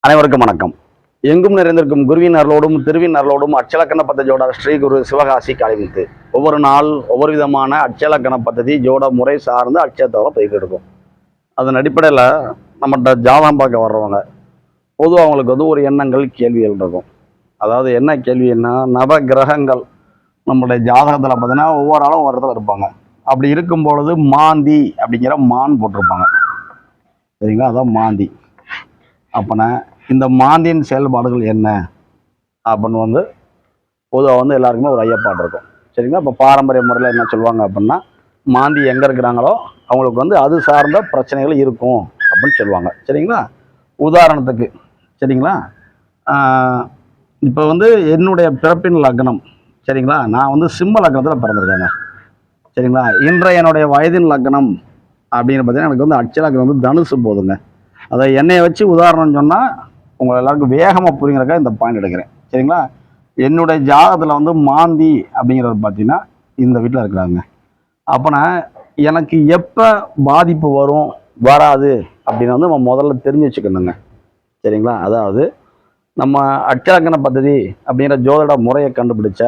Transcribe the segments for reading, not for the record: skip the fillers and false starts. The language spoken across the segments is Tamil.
அனைவருக்கும் வணக்கம். எங்கும் நிறைந்திருக்கும் குருவின் அருளோடும் திருவின் அருளோடும் அச்சலக்கண பദ്ധதி ஜோட ஸ்ரீ குரு சிவகாசி காளிமுத்து. ஒவ்வொரு நாள் ஒவ்வொரு விதமான அச்சலக்கண பദ്ധதி ஜோட முறை சார்ந்து அச்சத்தோட போயிட்டு இருக்கும். அதன் அடிப்படையில் நம்மகிட்ட ஜாதகம் பார்க்க வர்றவங்க பொதுவாக அவங்களுக்கு வந்து ஒரு எண்ணங்கள் கேள்விகள் இருக்கும். அதாவது என்ன கேள்வின்னா, நவ கிரகங்கள் நம்மளுடைய ஜாதகத்தில் பார்த்தீங்கன்னா ஒவ்வொரு ஆளும் ஒரு இடத்துல இருப்பாங்க. அப்படி இருக்கும் பொழுது மாந்தி அப்படிங்கிற மான் போட்டிருப்பாங்க. சரிங்களா? அதான் மாந்தி. அப்போனா இந்த மாந்தியின் செயல்பாடுகள் என்ன அப்படின்னு வந்து பொதுவாக வந்து எல்லாருக்குமே ஒரு ஐயப்பாடு இருக்கும். சரிங்களா? இப்போ பாரம்பரிய முறையில் என்ன சொல்லுவாங்க அப்படின்னா, மாந்தி எங்கே இருக்கிறாங்களோ அவங்களுக்கு வந்து அது சார்ந்த பிரச்சனைகள் இருக்கும் அப்படின்னு சொல்லுவாங்க. சரிங்களா? உதாரணத்துக்கு சரிங்களா, இப்போ வந்து என்னுடைய பிறப்பின் லக்னம் சரிங்களா, நான் வந்து சிம்ம லக்னத்தில் பிறந்திருக்கேங்க. சரிங்களா? இன்றைய என்னுடைய வயதின் லக்னம் அப்படின்னு பார்த்தீங்கன்னா எனக்கு வந்து அட்ச லக்னம் வந்து தனுசு போதுங்க. அதை என்னையை வச்சு உதாரணம் சொன்னால் உங்களை எல்லாருக்கும் வேகமாக புரியுங்கிறக்கா இந்த பாயிண்ட் எடுக்கிறேன். சரிங்களா? என்னுடைய ஜாதகத்தில் வந்து மாந்தி அப்படிங்கிறவர் பார்த்தீங்கன்னா இந்த வீட்டில் இருக்கிறாங்க. அப்போனா எனக்கு எப்போ பாதிப்பு வரும் வராது அப்படின்னு வந்து நம்ம முதல்ல தெரிஞ்சு வச்சுக்கணுங்க. சரிங்களா? அதாவது நம்ம அட்சலக்கண பദ്ധதி அப்படிங்கிற ஜோதிட முறையை கண்டுபிடிச்ச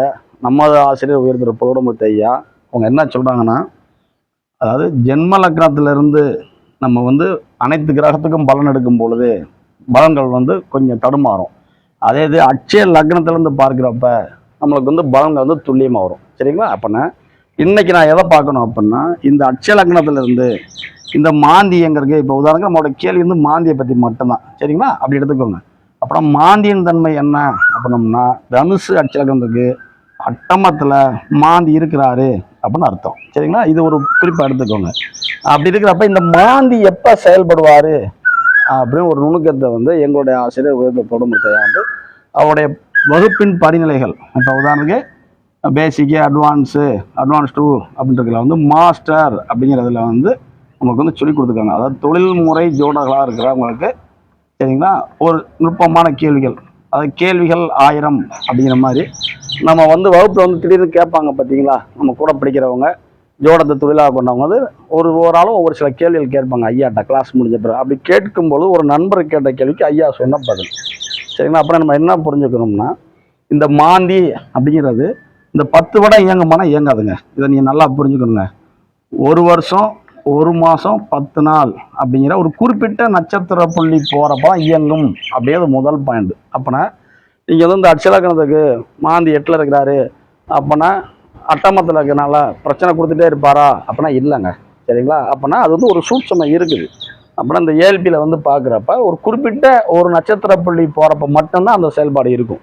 நம்ம ஆசிரியர் உயர்ந்திர புகழமுத்து ஐயா அவங்க என்ன சொல்கிறாங்கன்னா, அதாவது ஜென்ம லக்னத்திலிருந்து நம்ம வந்து அனைத்து கிரகத்துக்கும் பலன் எடுக்கும் பொழுது பலன்கள் வந்து கொஞ்சம் தடுமாறும். அதே இது அட்சய லக்னத்திலேருந்து பார்க்குறப்ப நம்மளுக்கு வந்து பலன்கள் வந்து துல்லியமாக வரும். சரிங்களா? அப்போனா இன்னைக்கு நான் எதை பார்க்கணும் அப்படின்னா, இந்த அட்சய லக்னத்திலிருந்து இந்த மாந்தி எங்கே இருக்குது. இப்போ உதாரணம் நம்மளோட கேள்வி வந்து மாந்தியை பற்றி மட்டும்தான். சரிங்களா? அப்படி எடுத்துக்கோங்க. அப்புறம் மாந்தியின் தன்மை என்ன அப்படின்னோம்னா, தனுசு அட்சய லக்னத்துக்கு அட்டமத்தில் மாந்தி இருக்கிறாரு அப்படின்னு அர்த்தம். சரிங்களா? இது ஒரு குறிப்பாக எடுத்துக்கோங்க. அப்படி இருக்கிறப்ப இந்த மாந்தி எப்போ செயல்படுவார் அப்படின்னு ஒரு நுணுக்கத்தை வந்து எங்களுடைய ஆசிரியர் உயர்ந்த தொடுமுறையா வந்து அவருடைய வகுப்பின் படிநிலைகள், இப்போ உதாரணத்துக்கு பேசிக்கு அட்வான்ஸ் 2 அப்படின்றதுல வந்து மாஸ்டர் அப்படிங்கிறதுல வந்து நமக்கு வந்து சொல்லிக் கொடுத்துருக்காங்க. அதாவது தொழில்முறை ஜோடர்களாக இருக்கிறவங்களுக்கு சரிங்களா ஒரு நுட்பமான கேள்விகள், அதாவது கேள்விகள் 1000 அப்படிங்கிற மாதிரி நம்ம வந்து வகுப்பில் வந்து திடீர்னு கேட்பாங்க. பார்த்தீங்களா? நம்ம கூட படிக்கிறவங்க ஜோடத்தை தொழிலாக கொண்டவங்க வந்து ஒரு ஆளும் ஒவ்வொரு சில கேள்விகள் கேட்பாங்க ஐயாட்ட கிளாஸ் முடிஞ்ச பிறகு. அப்படி கேட்கும்போது ஒரு நண்பர் கேட்ட கேள்விக்கு ஐயா சொன்ன பதில். சரிங்களா? அப்புறம் நம்ம என்ன புரிஞ்சுக்கணும்னா, இந்த மாந்தி அப்படிங்கிறது இந்த 10 வடம் இயங்குமானா இயங்காதுங்க. இதை நீங்கள் நல்லா புரிஞ்சுக்கணுங்க. ஒரு வருஷம் 1 மாதம் 10 நாள் அப்படிங்கிற ஒரு குறிப்பிட்ட நட்சத்திர புள்ளி போகிறப்ப இயங்கும். அப்படியே அது முதல் பாயிண்ட். அப்போனா நீங்கள் வந்து இந்த அட்சலக்கணத்துக்கு மாந்தி 8ல் இருக்கிறாரு அப்போனா அட்டமத்தில் இருக்கிறனால பிரச்சனை கொடுத்துட்டே இருப்பாரா அப்படின்னா இல்லைங்க. சரிங்களா? அப்படின்னா அது வந்து ஒரு சூட்சமாக இருக்குது. அப்படின்னா இந்த ஏஎல்பியில் வந்து பார்க்குறப்ப ஒரு குறிப்பிட்ட ஒரு நட்சத்திர புள்ளி போகிறப்ப மட்டும்தான் அந்த செயல்பாடு இருக்கும்.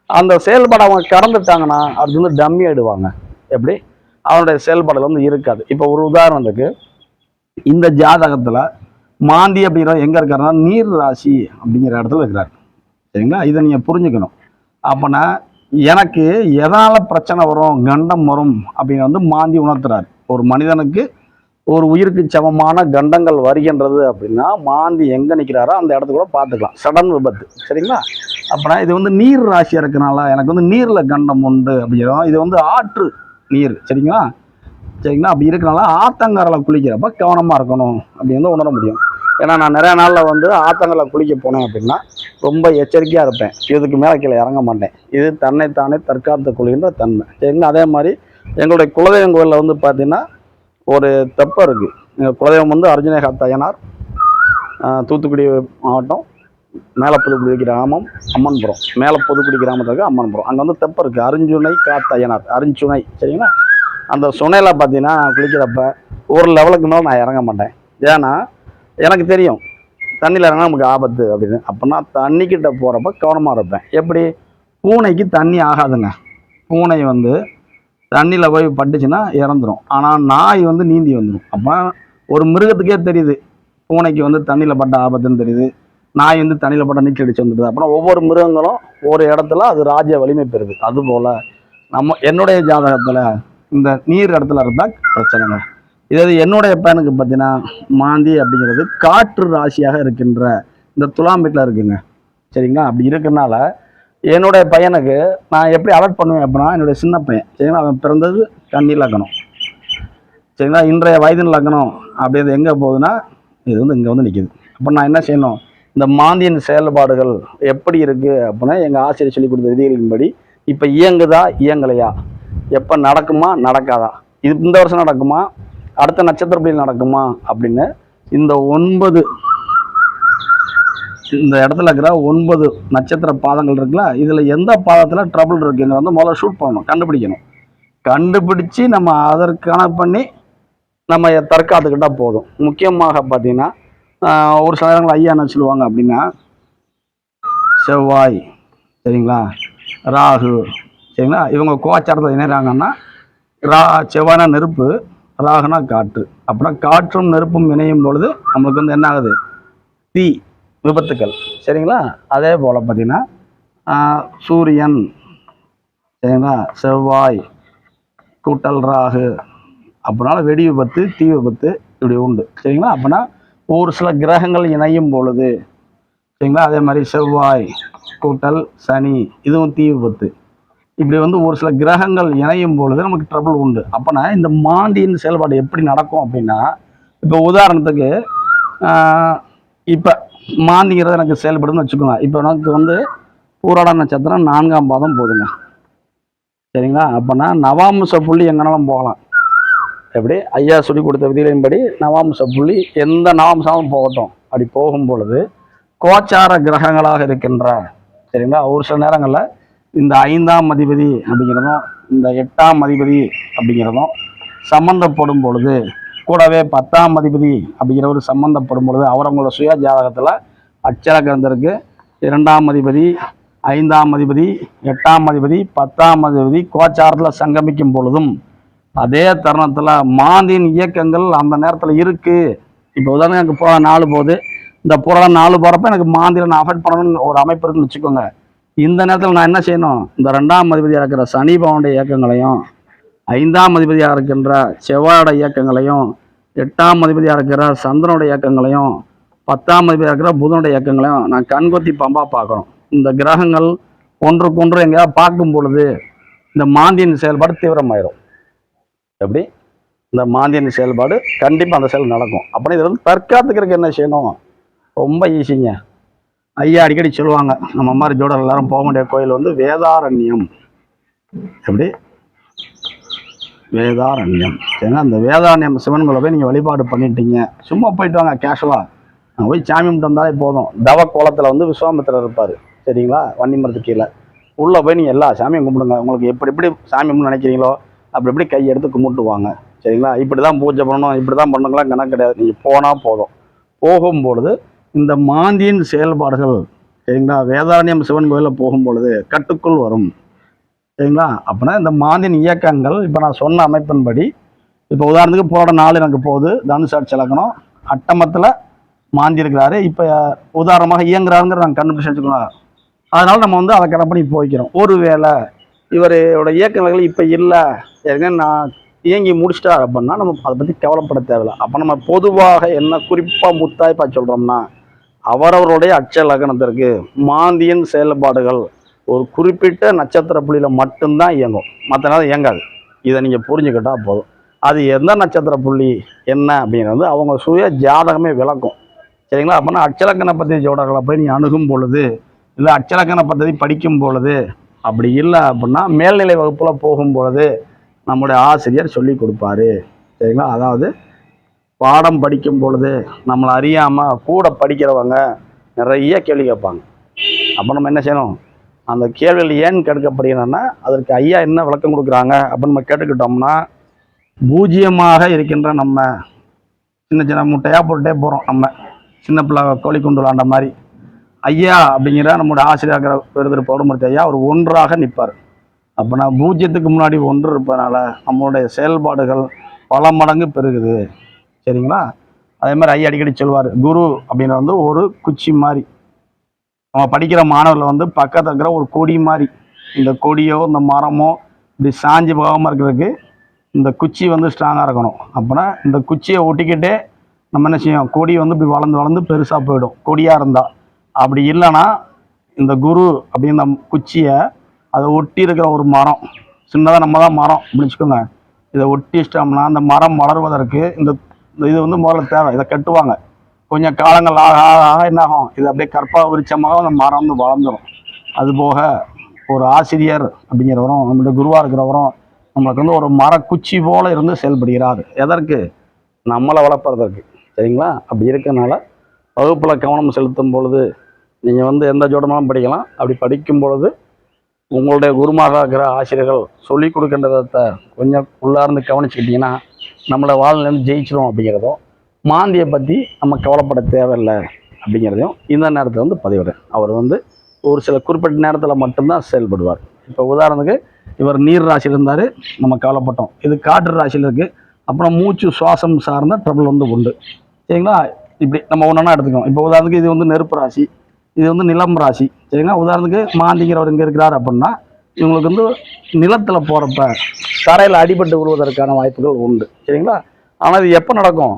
அந்த செயல்பாடு அவங்க கடந்துட்டாங்கன்னா அது வந்து டம்மி ஆகிடுவாங்க. எப்படி? அவனுடைய செயல்பாடுகள் வந்து இருக்காது. இப்போ ஒரு உதாரணத்துக்கு இந்த ஜாதகத்தில் மாந்தி அப்படிங்கிற எங்கே இருக்காருன்னா நீர் ராசி அப்படிங்கிற இடத்துல இருக்கிறார். சரிங்களா? இதை நீங்கள் புரிஞ்சுக்கணும். அப்போனா எனக்கு எதனால் பிரச்சனை வரும், கண்டம் வரும் அப்படின்னு வந்து மாந்தி உணர்த்துறாரு. ஒரு மனிதனுக்கு ஒரு உயிருக்கு சமமான கண்டங்கள் வருகின்றது அப்படின்னா மாந்தி எங்கே நிற்கிறாரோ அந்த இடத்துல கூட பார்த்துக்கலாம். சடன் விபத்து. சரிங்களா? அப்படின்னா இது வந்து நீர் ராசியாக இருக்கனால எனக்கு வந்து நீரில் கண்டம் உண்டு அப்படிங்கிறோம். இது வந்து ஆற்று நீர். சரிங்களா? அப்படி இருக்கனால ஆத்தங்கரில் குளிக்கிறப்ப கவனமாக இருக்கணும் அப்படி வந்து உணர முடியும். ஏன்னா நான் நிறையா நாளில் வந்து ஆத்தங்கரில் குளிக்க போனேன் அப்படின்னா ரொம்ப எச்சரிக்கையாக இருப்பேன். இதுக்கு மேலே கீழே இறங்க மாட்டேன். இது தன்னைத்தானே தற்காத்து கொள்கின்ற தன்மை. சரிங்களா? அதே மாதிரி எங்களுடைய குலதெய்வம் கோயிலில் வந்து பார்த்தீங்கன்னா ஒரு தெப்பம் இருக்குது. எங்கள் குலதெய்வம் வந்து அர்ஜுனை காத்தையனார், தூத்துக்குடி மாவட்டம் மேலே புதுக்குடி கிராமம் அம்மன்புரம். மேலே புதுக்குடி கிராமத்துக்கு அம்மன்புரம். அங்கே வந்து தெப்பம் இருக்குது. அர்ஜுனை காத்தையனார், அருஞ்சுனை. சரிங்களா? அந்த சுனையில் பார்த்தீங்கன்னா குளிக்கிறப்ப ஒரு லெவலுக்கு மேலே நான் இறங்க மாட்டேன். ஏன்னா எனக்கு தெரியும் தண்ணியில் இறங்கினா நமக்கு ஆபத்து அப்படின்னு. அப்படின்னா தண்ணிக்கிட்ட போகிறப்ப கவனமாக இருப்பேன். எப்படி? பூனைக்கு தண்ணி ஆகாதுங்க. பூனை வந்து தண்ணியில் போய் பட்டுச்சுன்னா இறந்துடும். ஆனால் நாய் வந்து நீந்தி வந்துடும். அப்போ ஒரு மிருகத்துக்கே தெரியுது பூனைக்கு வந்து தண்ணியில் பட்ட ஆபத்துன்னு தெரியுது, நாய் வந்து தண்ணியில் பட்ட நீச்சல் அடிச்சு வந்துடுது. அப்புறம் ஒவ்வொரு மிருகங்களும் ஒரு இடத்துல அது ராஜ்ய வலிமை பெறுது. அதுபோல் என்னுடைய ஜாதகத்தில் இந்த நீர் இடத்துல இருந்தால் பிரச்சனைங்க. இது என்னுடைய பையனுக்கு பார்த்தீங்கன்னா மாந்தி அப்படிங்கிறது காற்று ராசியாக இருக்கின்ற இந்த துலாம் வீட்டில் இருக்குங்க. சரிங்களா? அப்படி இருக்கிறனால என்னுடைய பையனுக்கு நான் எப்படி அலர்ட் பண்ணுவேன் அப்படின்னா, என்னுடைய சின்ன பையன் சரிங்களா, அவன் பிறந்தது கன்னி லக்னம். சரிங்களா? இன்றைய வயதின் லக்னம் அப்படிங்கிறது எங்கே போகுதுன்னா இது வந்து இங்கே வந்து நிற்கிது. அப்போ நான் என்ன செய்யணும், இந்த மாந்தியின் செயல்பாடுகள் எப்படி இருக்குது அப்படின்னா எங்கள் ஆசிரியர் சொல்லி கொடுத்த விதிகளின்படி இப்போ இயங்குதா இயங்கலையா, எப்போ நடக்குமா நடக்காதா, இது இந்த வருஷம் நடக்குமா அடுத்த நட்சத்திரப்படியில் நடக்குமா அப்படின்னு இந்த 9 இந்த இடத்துல இருக்கிற 9 நட்சத்திர பாதங்கள் இருக்குல்ல, இதில் எந்த பாதத்தில் ட்ரபிள் இருக்குங்க வந்து முதல்ல ஷூட் பண்ணணும், கண்டுபிடிக்கணும். கண்டுபிடிச்சு நம்ம அதற்கான பண்ணி நம்ம தற்காத்துக்கிட்டால் போதும். முக்கியமாக பார்த்தீங்கன்னா ஒரு சில நேரங்கள் ஐயா என்ன சொல்லுவாங்க அப்படின்னா, செவ்வாய் சரிங்களா, ராகு சரிங்களா, இவங்க கோச்சாரத்தை இணைகிறாங்கன்னா செவ்வாய்னா நெருப்பு, ராகுனா காற்று. அப்படின்னா காற்றும் நெருப்பும் இணையும் பொழுது நம்மளுக்கு வந்து என்ன ஆகுது, தீ விபத்துக்கள் சரிங்களா. அதே போல் பார்த்தீங்கன்னா சூரியன் சரிங்களா, செவ்வாய் கூட்டல் ராகு அப்படினால வெடி விபத்து தீ விபத்து இப்படி உண்டு சரிங்களா. அப்படின்னா ஒரு சில கிரகங்கள் இணையும் பொழுது சரிங்களா, அதே மாதிரி செவ்வாய் கூட்டல் சனி இதுவும் தீ விபத்து, இப்படி வந்து ஒரு சில கிரகங்கள் இணையும் பொழுது நமக்கு ட்ரபிள் உண்டு. அப்போனா இந்த மாந்தியின் செயல்பாடு எப்படி நடக்கும் அப்படின்னா, இப்போ உதாரணத்துக்கு இப்போ மாந்திங்கிறது எனக்கு செயல்படுதுன்னு வச்சுக்கோங்க. இப்போ எனக்கு வந்து பூராட நட்சத்திரம் 4ஆம் பாதம் போதுங்க சரிங்களா. அப்போனா நவாம்ச புள்ளி எங்கனாலும் போகலாம். எப்படி ஐயா சொல்லி கொடுத்த விதிகளின்படி நவாம்ச புள்ளி எந்த நவாம்சமும் போகட்டும். அப்படி போகும் பொழுது கோச்சார கிரகங்களாக இருக்கின்ற சரிங்களா, ஒரு சில நேரங்களில் இந்த 5ஆம் அதிபதி அப்படிங்கிறதும் இந்த 8ஆம் அதிபதி அப்படிங்கிறதும் சம்மந்தப்படும் பொழுது, கூடவே 10ஆம் அதிபதி அப்படிங்கிறவர் சம்மந்தப்படும் பொழுது அவங்களோட சுய ஜாதகத்தில் அச்சலக்கணத்திற்கு 2ஆம் அதிபதி 5ஆம் அதிபதி 8ஆம் அதிபதி 10ஆம் அதிபதி கோச்சாரத்தில் சங்கமிக்கும் பொழுதும் அதே தருணத்தில் மாந்தியின் இயக்கங்கள் அந்த நேரத்தில் இருக்குது. இப்போ உதாரணம் எனக்கு புறம் 4 போகுது, இந்த புறம் 4 போகிறப்ப எனக்கு மாந்தியில் நான் அஃபெக்ட் பண்ணணும்னு ஒரு அமைப்பு இருக்குன்னு வச்சுக்கோங்க. இந்த நேரத்தில் நான் என்ன செய்யணும், இந்த 2ஆம் அதிபதியாக இருக்கிற சனி பவனுடைய இயக்கங்களையும் 5ஆம் அதிபதியாக இருக்கின்ற செவ்வாயோட இயக்கங்களையும் 8ஆம் அதிபதியாக இருக்கிற சந்திரனுடைய இயக்கங்களையும் 10ஆம் அதிபதியாக இருக்கிற புதனுடைய இயக்கங்களையும் நான் கண்கொத்தி பம்பா பார்க்கணும். இந்த கிரகங்கள் ஒன்றுக்கொன்று எங்கேயாவது பார்க்கும் பொழுது இந்த மாந்தியின் செயல்பாடு தீவிரமாயிரும். எப்படி இந்த மாந்தியின் செயல்பாடு கண்டிப்பாக அந்த செயல் நடக்கும். அப்படின்னா இதில் வந்து தற்காத்துக்கிறதுக்கு என்ன செய்யணும், ரொம்ப ஈஸிங்க. ஐயா அடிக்கடி சொல்லுவாங்க, நம்ம மாதிரி ஜோடர் எல்லாரும் போக வேண்டிய கோயில் வந்து வேதாரண்யம். எப்படி வேதாரண்யம் சரிங்களா. அந்த வேதாரண்யம் சிவன் கோயிலை போய் நீங்கள் வழிபாடு பண்ணிட்டீங்க, சும்மா போயிட்டு வாங்க கேஷுவலாக, அங்கே போய் சாமி கும்பிட்டு வந்தாலே போதும். தவ கோலத்தில் வந்து விஸ்வாமித்திரர் இருப்பார் சரிங்களா, வன்னி மரத்து கீழே. உள்ளே போய் நீங்கள் எல்லா சாமியும் கும்பிடுங்க, உங்களுக்கு எப்படி எப்படி சாமி கும்பிட்டு நினைக்கிறீங்களோ அப்படி எப்படி கை எடுத்து கும்பிட்டுவாங்க சரிங்களா. இப்படி தான் பூஜை பண்ணணும், இப்படி தான் பண்ணுங்களாம் கணக்கு கிடையாது. நீங்கள் போனால் போதும். போகும்பொழுது இந்த மாந்தியின் செயல்பாடுகள் சரிங்களா வேதாரண்யம் சிவன் கோயிலில் போகும்பொழுது கட்டுக்குள் வரும் சரிங்களா. அப்படின்னா இந்த மாந்தியின் இயக்கங்கள் இப்போ நான் சொன்ன அமைப்பின்படி, இப்போ உதாரணத்துக்கு போட 4 எனக்கு போகுது, தனுசாட்சி இலக்கணம் அட்டமத்தில் மாந்தி இருக்கிறாரு, இப்போ உதாரணமாக இயங்குறாருங்கிற நாங்கள் கண்டுபிடிச்சு வச்சுக்கலாம். அதனால நம்ம வந்து அதை கணப்படி போய்க்கிறோம். ஒருவேளை இவரோட இயக்கங்கள் இப்போ இல்லை, ஏற்கனவே நான் இயங்கி முடிச்சிட்டார் அப்படின்னா நம்ம அதை பற்றி கவலைப்பட தேவையில்லை. அப்போ நம்ம பொதுவாக என்ன குறிப்பாக முத்தாய்ப்பா சொல்கிறோம்னா, அவரவருடைய அட்ச லக்னத்திற்கு மாந்தியின் செயல்பாடுகள் ஒரு குறிப்பிட்ட நட்சத்திர புள்ளியில் மட்டும்தான் இயங்கும், மற்ற நேரம் இயங்காது. இதை நீங்கள் புரிஞ்சுக்கிட்டால் போதும். அது எந்த நட்சத்திர புள்ளி என்ன அப்படிங்கிறது அவங்க சுய ஜாதகமே விளக்கும் சரிங்களா. அப்படின்னா அட்சலக்கண பദ്ധதி ஜோடர்களை போய் நீங்கள் அணுகும் பொழுது, இல்லை அட்சலக்கண பദ്ധதி படிக்கும் பொழுது, அப்படி இல்லை அப்படின்னா மேல்நிலை வகுப்பில் போகும் பொழுது நம்முடைய ஆசிரியர் சொல்லி கொடுப்பாரு சரிங்களா. அதாவது பாடம் படிக்கும் பொழுது நம்மளை அறியாமல் கூட படிக்கிறவங்க நிறைய கேள்வி கேட்பாங்க. அப்போ நம்ம என்ன செய்யணும், அந்த கேள்விகள் ஏன் கேட்கப்படுகிறன்னா அதற்கு ஐயா என்ன விளக்கம் கொடுக்குறாங்க அப்படின்னு நம்ம கேட்டுக்கிட்டோம்னா, பூஜ்ஜியமாக இருக்கின்ற நம்ம சின்ன சின்ன முட்டையாக போட்டுட்டே போகிறோம். நம்ம சின்ன பிள்ளை கோழி கொண்டு விளாண்ட மாதிரி ஐயா அப்படிங்கிற நம்முடைய ஆசிரியர் பெருதிரு பௌடமூர்த்தி ஐயா ஒரு ஒன்றாக நிற்பார். அப்போனா பூஜ்ஜியத்துக்கு முன்னாடி 1 இருப்பதனால நம்மளுடைய செயல்பாடுகள் பல மடங்கு பெருகுது சரிங்களா. அதே மாதிரி ஐயா அடிக்கடி சொல்வார், குரு அப்படின்னு வந்து ஒரு குச்சி மாதிரி, நம்ம படிக்கிற மாணவர்கள் வந்து பக்கத்தில் இருக்கிற ஒரு கொடி மாதிரி, இந்த கொடியோ இந்த மரமோ இப்படி சாஞ்சி போகாமல் இருக்கிறதுக்கு இந்த குச்சி வந்து ஸ்ட்ராங்காக இருக்கணும். அப்போனா இந்த குச்சியை ஒட்டிக்கிட்டே நம்ம என்ன செய்யும், கொடி வந்து இப்படி வளர்ந்து வளர்ந்து பெருசாக போயிடும் கொடியாக இருந்தால். அப்படி இல்லைன்னா இந்த குரு அப்படின்ற குச்சியை அதை ஒட்டி இருக்கிற ஒரு மரம், சின்னதாக நம்ம தான் மரம் அப்படின்னு வச்சுக்கோங்க, இதை ஒட்டி வச்சிட்டோம்னா அந்த மரம் வளருவதற்கு இந்த இது வந்து முதல்ல தேவை. இதை கட்டுவாங்க. கொஞ்சம் காலங்கள் ஆக ஆக ஆக என்ன ஆகும், இது அப்படியே கற்பா விருட்சமாக அந்த மரம் வந்து வளர்ந்துடும். அதுபோக ஒரு ஆசிரியர் அப்படிங்கிறவரும் நம்மளுடைய குருவாக இருக்கிறவரும் நம்மளுக்கு வந்து ஒரு மரக்குச்சி போல இருந்து செயல்படுகிறார். எதற்கு? நம்மளை வளர்ப்பதற்கு. சரிங்களா? அப்படி இருக்கனால வகுப்பில் கவனம் செலுத்தும் பொழுது நீங்கள் வந்து எந்த ஜோடமாலும் படிக்கலாம். அப்படி படிக்கும் பொழுது உங்களுடைய குருமாக இருக்கிற ஆசிரியர்கள் சொல்லி கொடுக்கின்ற விதத்தை கொஞ்சம் உள்ளார்ந்து கவனிச்சுக்கிட்டிங்கன்னா நம்மளை வாழ்நிலையிலேருந்து ஜெயிச்சிடும் அப்படிங்கிறதும், மாந்தியை பற்றி நம்ம கவலைப்பட தேவையில்லை அப்படிங்கிறதையும் இந்த நேரத்தில் வந்து பதிவிடுறேன். அவர் வந்து ஒரு சில குறிப்பிட்ட நேரத்தில் மட்டும்தான் செயல்படுவார். இப்போ உதாரணத்துக்கு இவர் நீர் ராசியில் இருந்தார், நம்ம கவலைப்பட்டோம். இது காற்று ராசியில் இருக்குது. அப்புறம் மூச்சு சுவாசம் சார்ந்த ட்ரபிள் வந்து உண்டு. சரிங்களா? இப்படி நம்ம ஒன்றா எடுத்துக்கோம். இப்போ உதாரணத்துக்கு இது வந்து நெருப்பு ராசி, இது வந்து நிலம் ராசி. சரிங்களா? உதாரணத்துக்கு மாந்திங்கிறவர் இங்கே இருக்கிறார் அப்படின்னா இவங்களுக்கு வந்து நிலத்தில் போகிறப்ப தரையில் அடிபட்டு விழுவதற்கான வாய்ப்புகள் உண்டு. சரிங்களா? ஆனால் இது எப்போ நடக்கும்?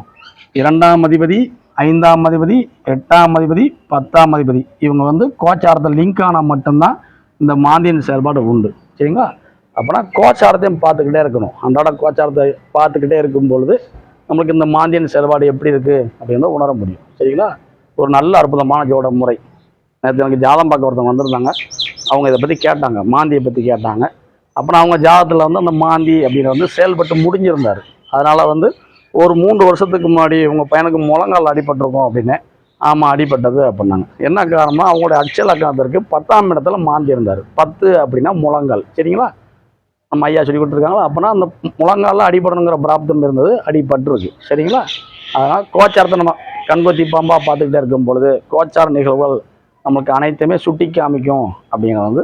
2ஆம் அதிபதி, 5ஆம் அதிபதி, 8ஆம் அதிபதி, 10ஆம் அதிபதி இவங்க வந்து கோச்சாரத்தில் லிங்க் ஆனால் மட்டும்தான் இந்த மாந்தியின் செயல்பாடு உண்டு. சரிங்களா? அப்போனா கோச்சாரத்தையும் பார்த்துக்கிட்டே இருக்கணும். அன்றாட கோச்சாரத்தை பார்த்துக்கிட்டே இருக்கும் பொழுது நம்மளுக்கு இந்த மாந்தியின் செயல்பாடு எப்படி இருக்குது அப்படின்னு உணர முடியும். சரிங்களா? ஒரு நல்ல அற்புதமான ஜோட முறை. நேற்று எனக்கு ஜாதகம் பார்க்க ஒருத்தவங்க வந்திருந்தாங்க. அவங்க இதை பற்றி கேட்டாங்க, மாந்தியை பற்றி கேட்டாங்க. அப்புறம் அவங்க ஜாதகத்தில் வந்து அந்த மாந்தி அப்படின்னு வந்து செயல்பட்டு முடிஞ்சிருந்தார். அதனால் வந்து ஒரு 3 வருஷத்துக்கு முன்னாடி உங்கள் பையனுக்கு முழங்கால் அடிபட்டிருக்கும் அப்படின்னு. ஆமாம், அடிபட்டது அப்படின்னாங்க. என்ன காரணம்னா அவங்களுடைய அட்சலக்கணத்திற்கு 10ஆம் இடத்துல மாந்தி இருந்தார். 10 அப்படின்னா முழங்கால். சரிங்களா? நம்ம ஐயா சொல்லி கொடுத்துருக்காங்களா? அப்போனா அந்த முழங்காலில் அடிபடணுங்கிற பிராப்தம் இருந்தது, அடிபட்டுருக்கு. சரிங்களா? அதனால் கோச்சாரத்தை நம்ம கண்கொத்தி பாம்பாக பார்த்துக்கிட்டே இருக்கும் பொழுது கோச்சார நிகழ்வுகள் நமக்கு அனைத்துமே சுட்டி காமிக்கும் அப்படிங்கிறத வந்து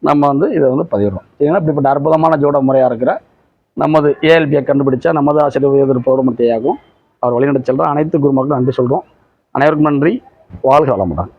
நம்ம வந்து இதை வந்து பதிவிடுறோம். சரிங்களா? இப்படிப்பட்ட அற்புதமான ஜோட முறையாக இருக்கிற நமது ஏஎல்பியை கண்டுபிடிச்சா நமது ஆசிரியர் உயர்வு பௌர்ணமத்தையாகும் அவர் வழிநடத்தி செல்கிற அனைத்து குருமக்களும் நன்றி சொல்கிறோம். அனைவருக்கும் நன்றி. வாழ்க வளமுடன்.